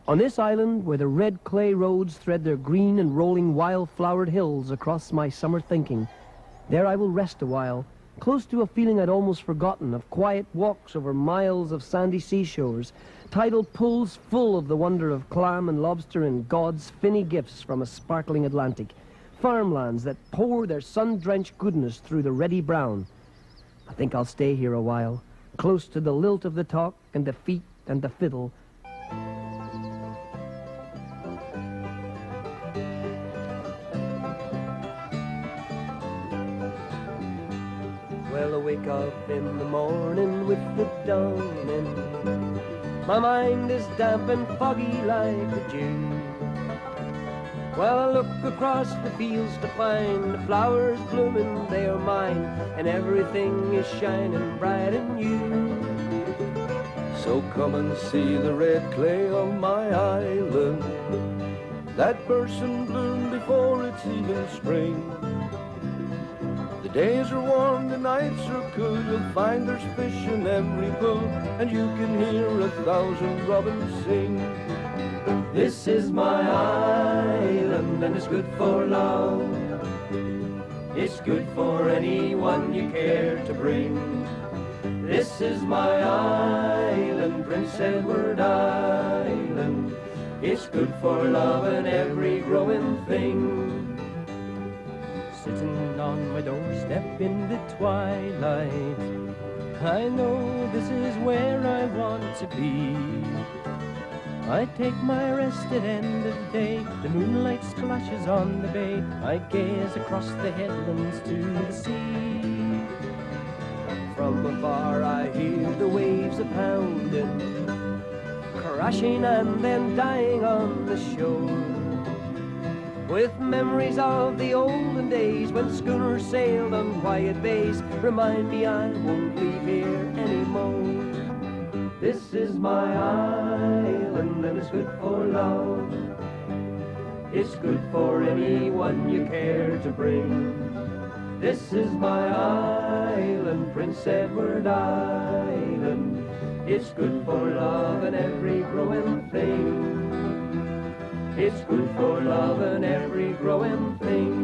On this island, where the red clay roads thread their green and rolling wild-flowered hills across my summer thinking, there I will rest a while, close to a feeling I'd almost forgotten of quiet walks over miles of sandy seashores, tidal pools full of the wonder of clam and lobster and God's finny gifts from a sparkling Atlantic, farmlands that pour their sun-drenched goodness through the reddy brown. I think I'll stay here a while, close to the lilt of the talk and the feet and the fiddle. Well, I wake up in the morning with the dawning. My mind is damp and foggy like a dew. Well, I look across the fields to find the flowers blooming, they are mine, and everything is shining bright and new. So come and see the red clay of my island, that bursts and bloom before it's even spring. The days are warm, the nights are cool, you'll find there's fish in every pool, and you can hear 1,000 robins sing. This is my island, and it's good for love. It's good for anyone you care to bring. This is my island, Prince Edward Island. It's good for love and every growing thing. Sitting on my doorstep in the twilight, I know this is where I want to be. I take my rest at end of day, the moonlight splashes on the bay, I gaze across the headlands to the sea. From afar I hear the waves a-pounding, crashing and then dying on the shore, with memories of the olden days when schooners sailed on quiet bays, remind me I won't leave here anymore. This is my island, and it's good for love. It's good for anyone you care to bring. This is my island, Prince Edward Island. It's good for love and every growing thing. It's good for love and every growing thing.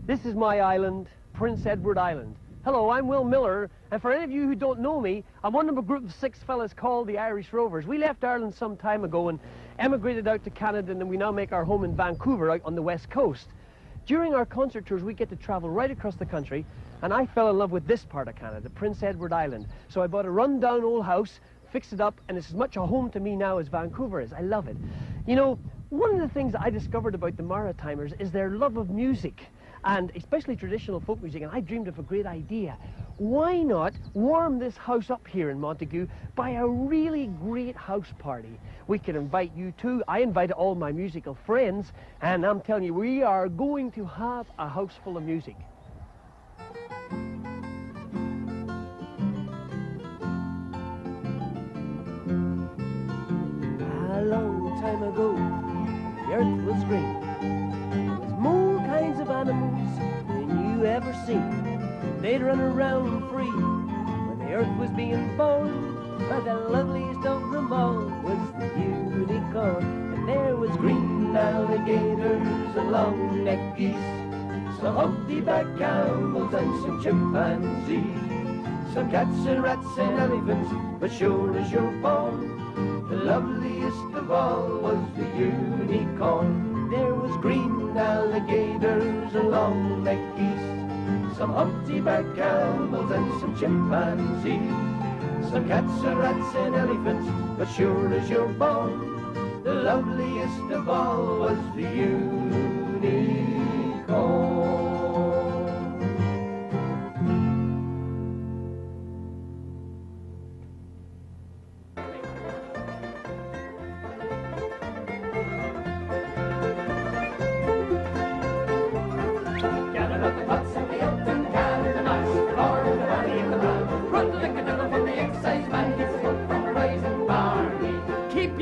This is my island, Prince Edward Island. Hello, I'm Will Millar, and for any of you who don't know me, I'm one of a group of 6 fellas called the Irish Rovers. We left Ireland some time ago and emigrated out to Canada, and we now make our home in Vancouver out on the west coast. During our concert tours, we get to travel right across the country, and I fell in love with this part of Canada, Prince Edward Island. So I bought a run-down old house, fixed it up, and it's as much a home to me now as Vancouver is. I love it. You know, one of the things I discovered about the Maritimers is their love of music, and especially traditional folk music, and I dreamed of a great idea. Why not warm this house up here in Montague by a really great house party? We can invite you too. I invited all my musical friends, and I'm telling you, we are going to have a house full of music. A long time ago, the earth was green. There was more kinds of animals than you ever seen. They'd run around free when the earth was being born. But the loveliest of them all was the unicorn. And there was green alligators and long-necked geese, some humpty-backed camels and some chimpanzees, some cats and rats and elephants, but sure as you're born, the loveliest of all was the unicorn. There was green alligators and long-necked geese, some humpty-backed camels and some chimpanzees, some cats and rats and elephants, but sure as you're born, the loveliest of all was the unicorn.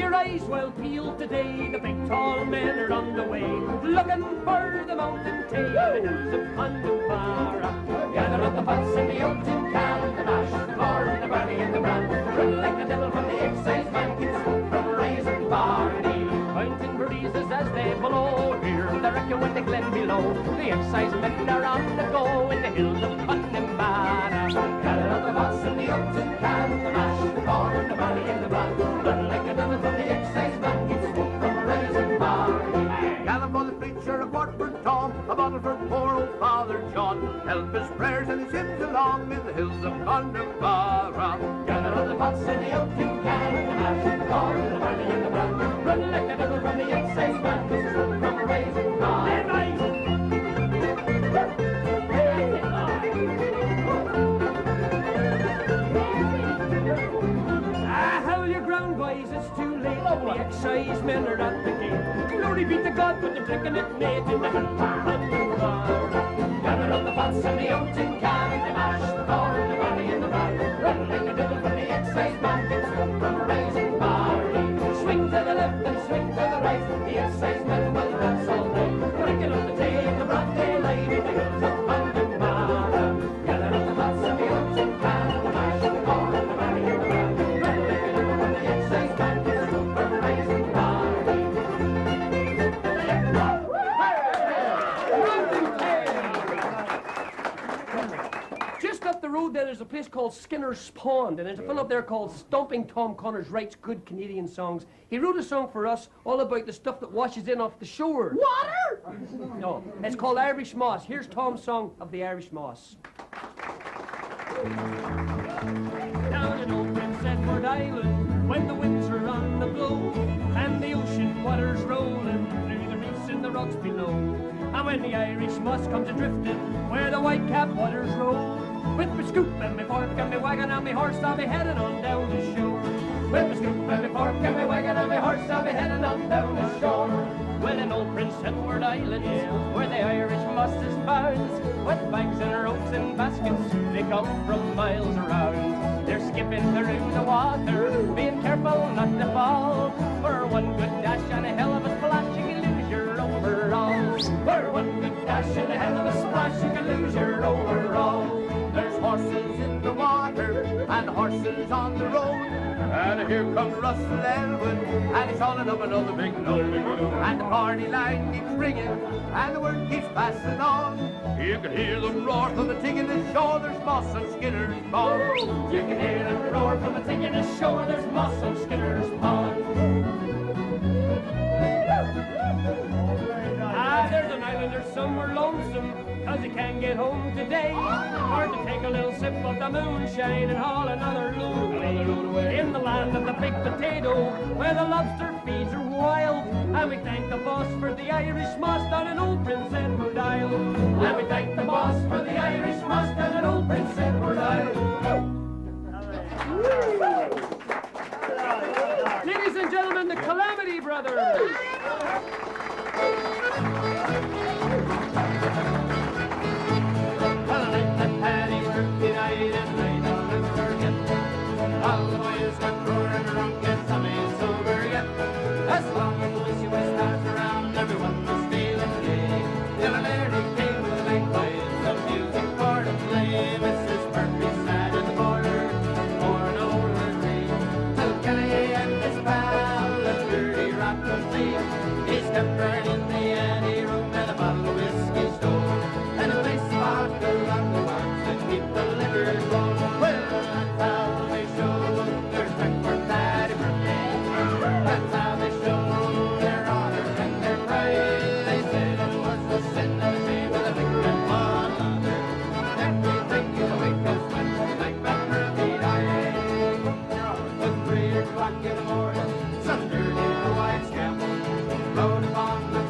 your eyes well peeled today. The big tall men are on the way, looking for the mountain tail. The hills of Connemara. Gather up the pots and the oats in can, the mash, the corn, the barley and the bran. Run like the devil from the excise man, get smoke from Rising Barney. Mountain breezes as they blow, hear the wreck when the glen below. The excise men are on the go in the hills of Connemara. Gather up the pots and the oats in can, the mash, the corn, the barley and the bran. Run like the devil from the excise man, get smoke from Rising Barney. Gather for the preacher, a quart for Tom, a bottle for poor old Father John. Help his prayers and his hymns along in the hills of Connemara. Gather up the pots and the oats in can, the mash, the corn, the barley and the bran. Run like the devil from the excise man, get smoke from Rising Barney. Boys, it's too late. The excise men are at the gate. Glory be to God, but they're drinking it made in the hills of Connemara. Gather up the pots and the oats in can, the mash, the corn, the barley and the bran. Run like the devil from the excise man, get smoke from Rising Barney. Swing to the left and swing to the right, the excise men will dance all night. Drinking up the tea in the broad daylight in the hills of Connemara. Gather up the pots and the oats in can, the mash, the corn, the barley and the bran. Run like the devil from the excise man, get smoke from Rising Barney. Just up the road there, there's a place called Skinner's Pond, and there's a fellow up there called Stomping Tom Connors, writes good Canadian songs. He wrote a song for us all about the stuff that washes in off the shore. Water? No, it's called Irish Moss. Here's Tom's song of the Irish Moss. Down in old Prince Edward Island, when the winds are on the blow, and the ocean water's rolling through the reefs in the rocks below, and when the Irish moss comes a-drifting where the white-capped waters roll, with my scoop and my fork and my wagon and my horse, I'll be heading on down the shore. With my scoop and my fork and my wagon and my horse, I'll be heading on down the shore. Well, in old Prince Edward Island, where the Irish moss is found, with bags and ropes and baskets, they come from miles around. They're skipping through the water, being careful not to fall. For one good dash and a hell of a splash, you can lose your overalls. For one good dash and a hell of a splash, you can lose your overalls. There's horses in the water and horses on the road, and here comes Russell Elwood, and he's hauling up another big load. And the party line keeps ringing, and the word keeps passing on. You can hear them roar from the tick in the shore, there's moss on Skinner's Pond. You can hear them roar from the tick in the shore, there's moss on Skinner's Pond. Ah, there's an islander somewhere lonesome, 'cause he can't get home today, or to take a little sip of the moonshine and haul another load away. In the land of the big potato, where the lobster feeds are wild, and we thank the boss for the Irish moss down in old Prince Edward Isle. And we thank the boss for the Irish moss down in old Prince Edward Isle. Ladies and gentlemen, the Calamity Brothers. All the boys got roaring drunk and some ain't sober yet. As long as Lucy was passed around, everyone was feeling gay. The other lady came with a magpies, some music for to play. Mrs. Murphy sat in the corner, pouring over her tea, till Kelly and his pal, the dirty rock was free. He stepped right in the anteroom and a bottle of whiskey stole, and a place vodka on the box to keep the liquor cold. Well, that's how they show their respect for Patty Murphy. That's how they show their honor and their pride. They said it was a sin and a shame of the big and one other. Everything you wake up when like Pat Murphy died. At 3 o'clock in the morning, some dirty white scamp rode upon the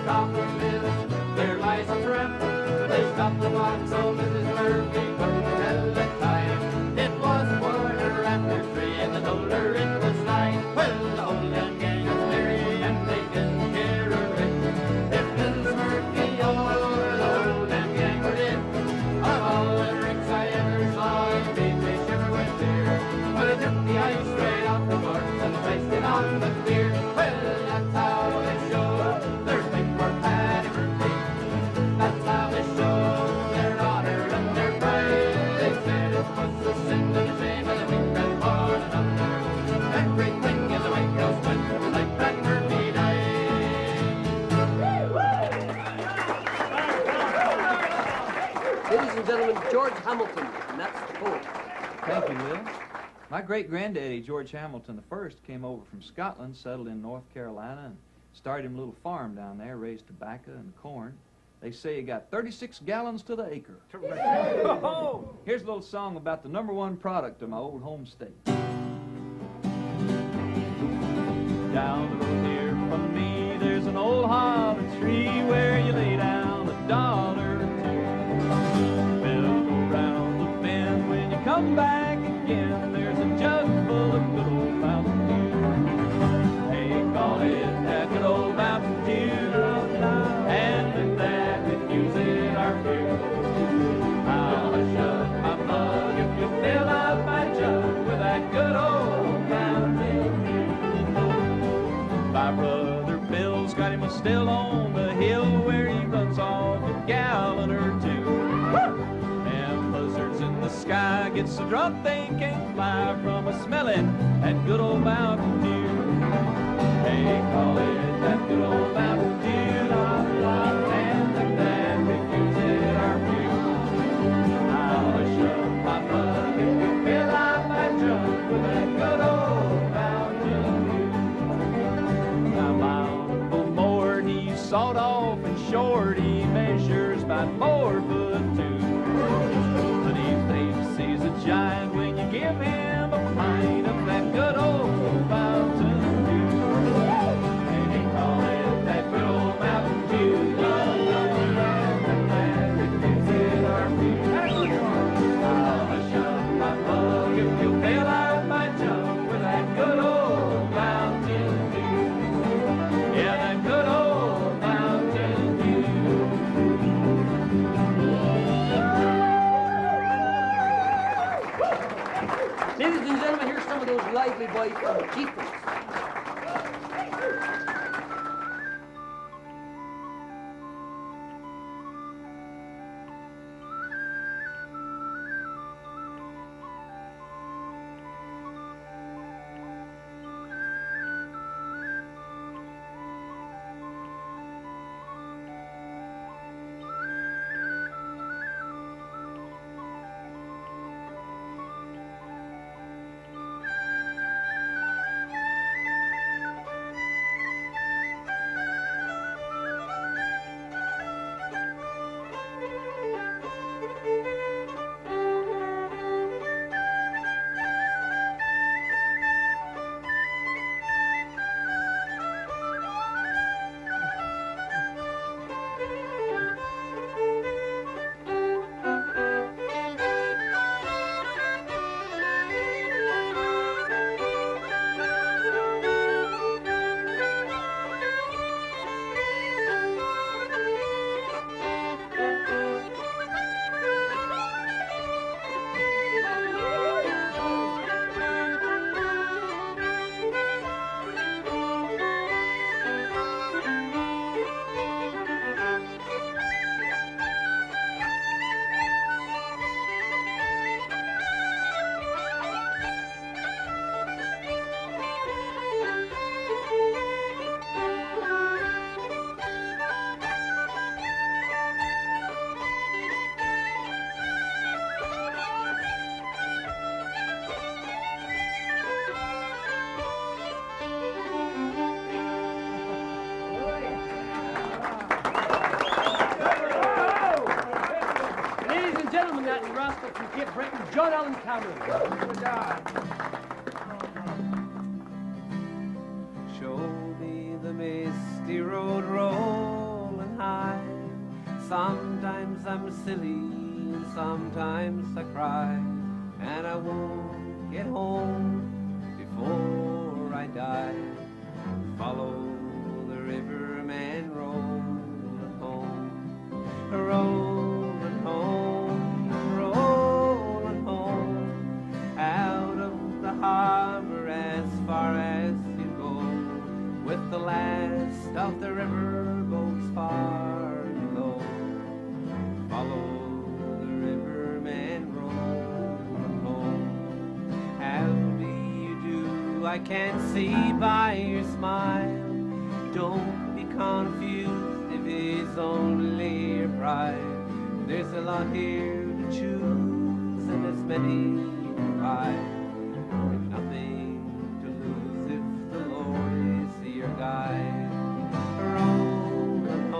George Hamilton, and that's the poem. Thank you, Will. My great-granddaddy, George Hamilton I, came over from Scotland, settled in North Carolina, and started him a little farm down there, raised tobacco and corn. They say he got 36 gallons to the acre. Here's a little song about the #1 product of my old home state. Down the road here from me, there's an old holly tree where you lay down $1 or two. Bells go round the bend when you come back again. There's a jug full of good old Mountain Dew. They call it that good old Mountain Dew, and with that we use it our few. I'll shut my mug if you fill up my jug with that good old Mountain Dew. My brother Bill's got him a still on the hill where he runs off a gallon or two. And buzzards in the sky get so drunk they can't fly from a smelling that good old Mountain Dew. They call it that good old Mountain Dew, and with that we use it our few. I'll shove my mug if you fill out my jug with that good old Mountain Dew. Now my Uncle Mort, he's sawed off and short, he measures about 4'2". But he thinks he's a giant when you give him a pint of that good old Mountain Dew. And they call it that good old Mountain Dew, and it gives it our few. I'll shove my mug if you fill out my jug with that good old Mountain Dew. Yeah, that good old Mountain Dew. Ladies and gentlemen, here's some of those lively boys from the Chieftans. John Allen Cameron. Show me the misty road rolling high. Sometimes I'm silly and sometimes I cry, and I won't get home before I die. Follow the river man rolling home, rolling home, rolling home, out of the harbor as far as you go, with the last of the river boats far below. Follow the river man rolling home. How do you do? I can't see by your smile. Don't be confused if it's only your pride. There's a lot here to choose as many provide. With nothing to lose if the Lord is your guide. Rolling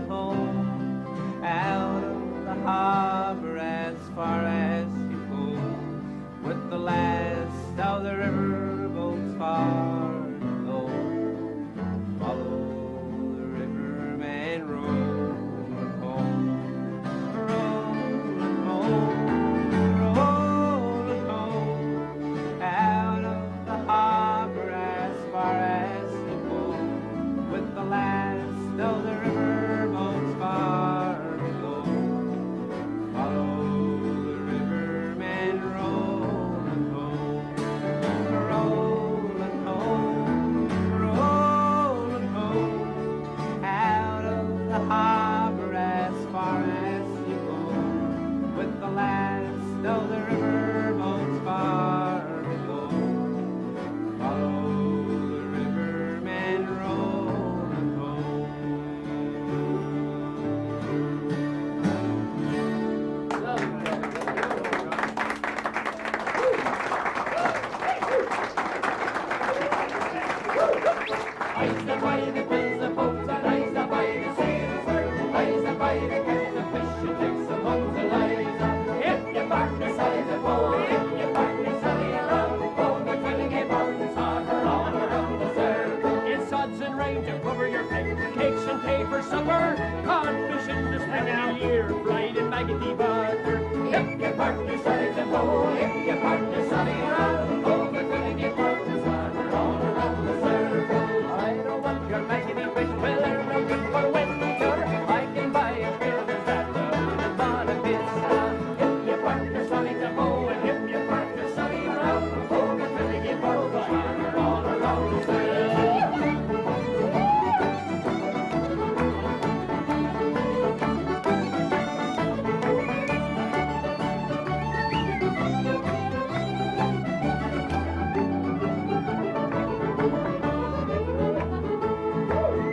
home, out of the harbor as far as you go, with the last of the river boats far to go. Follow the riverman rolling home, rolling home, out of the harbor as far as you go, with the last of the river boats far to go. Follow the riverman rolling home, rolling home, out of the harbor as far as you go, with the last of the river boats far to go. Follow the riverman rolling home. Eyes that by the quills the boats and eyes that by the sails, eyes that by the catch the fish and takes the bones alive. If you back the side of boat, if you back the side around, oh, the filling it on the harbour all around the circle. It's odds and rain to cover your peg, cakes and tea for supper, cod fish in the spring of the year, fried in maggoty butter. If you back the side of boat, if you back the side around, oh, the filling it on the harbour all around the circle. I don't want your maggoty fish, well, they're no good for winter. I can buy a bill that's that the bottom bits. If you park the sunny to bow, and if you park the sunny around, oh, the filling it on the harbour all around the circle.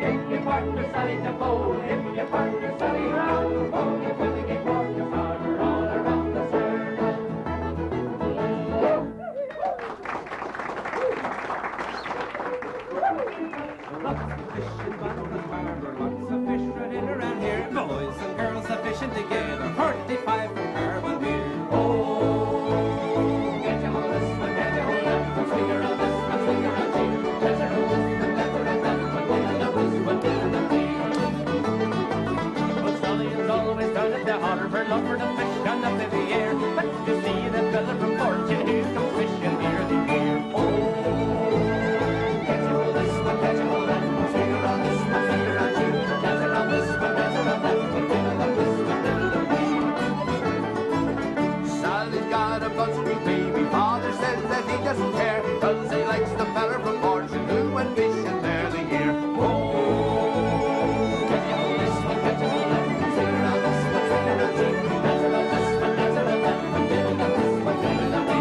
If you park the sunny to bow, if you park the sunny around, oh, the filling it on the harbour all around the circle. Lots of fishing by the harbor, lots of fish running around here. Boys and girls are fishing together, 45 from Harbor Pier. Oh, get your hold this one, get your hold that one, swing around this one, swing around you. Get your hold this one, get your hold that one, one in the west, one in the field. But stallions always down at the harbour, love for the fish gone up in the air. But you see the fella from Fortune who comes fishing near the pier. Oh, get your hold this one, get your hold that one, swing around this one, swing around you. Dance around this one, dance around that one, fiddle on this one, fiddle on me. Sally's got a bunch of new baby. Father says that he doesn't care, 'cause he likes the fella from Fortune who went fishing there the year. Oh, get your hold this one, get your hold that one, swing around this one, swing around you. Dance around this one, dance around that one, fiddle on this one, fiddle on me.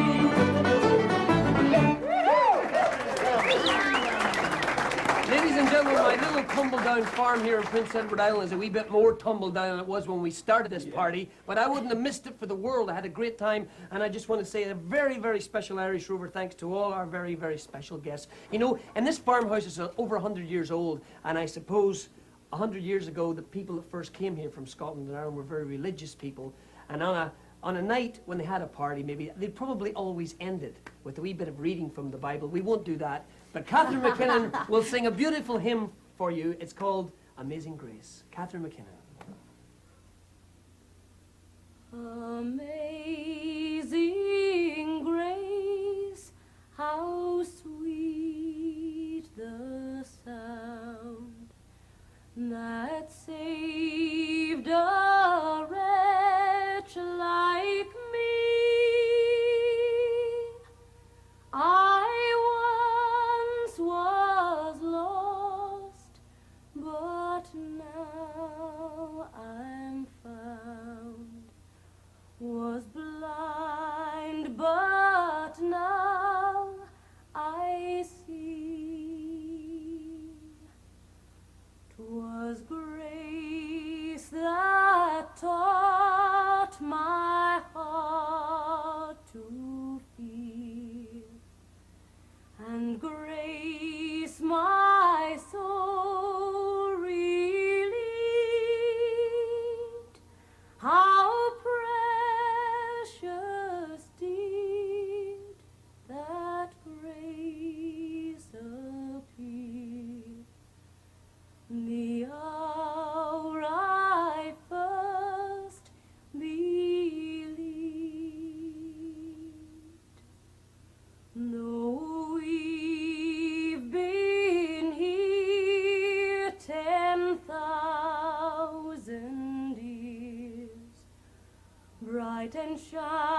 Ladies and gentlemen, my little tumble-down farm here in Prince Edward Island is a wee bit more tumble-down than it was when we started this party, but I wouldn't have missed it for the world. I had a great time, and I just want to say a very, very special Irish Rover thanks to all our very, very special guests. You know, and this farmhouse is over 100 years old, and I suppose 100 years ago, the people that first came here from Scotland and Ireland were very religious people, and on a night when they had a party, maybe they'd probably always end it with a wee bit of reading from the Bible. We won't do that, but Catherine McKinnan will sing a beautiful hymn for you. It's called Amazing Grace. Catherine McKinnan. Amazing grace, how sweet the sound that saved a wretch like me. I once was lost, but now I'm found. Was blind, but now I and grace my soul relieved. How precious did that grace appear the hour I first believed. Though we've been here 10,000 years, bright and shining